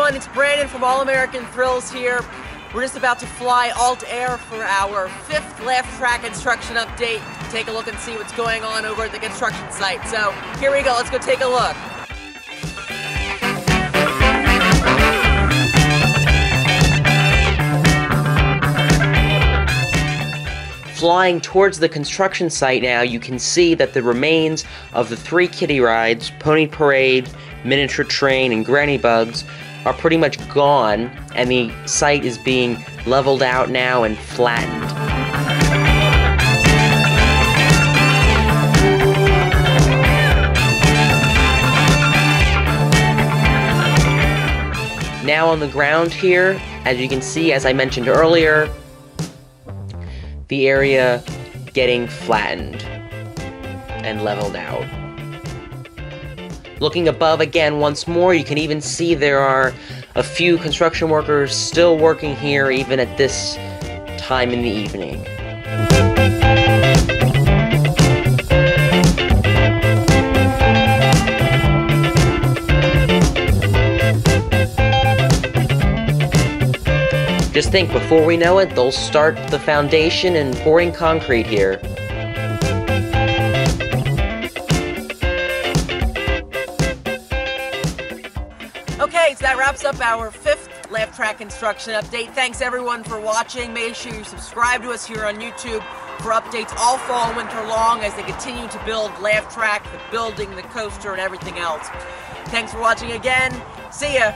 everyone, it's Brandon from All American Thrills here. We're just about to fly Alt-Air for our 5th Laff Trakk construction update. Take a look and see what's going on over at the construction site. So here we go, let's go take a look. Flying towards the construction site now, you can see that the remains of the 3 kiddie rides, Pony Parade, Miniature Train, and Granny Bugs, are pretty much gone, and the site is being leveled out now and flattened. Now on the ground here, as you can see, as I mentioned earlier, the area getting flattened and leveled out. Looking above again once more, you can even see there are a few construction workers still working here even at this time in the evening. Just think, before we know it, they'll start the foundation and pouring concrete here. Okay, so that wraps up our 5th Laff Trakk construction update. Thanks everyone for watching. Make sure you subscribe to us here on YouTube for updates all fall and winter long as they continue to build Laff Trakk, the building, the coaster, and everything else. Thanks for watching again. See ya!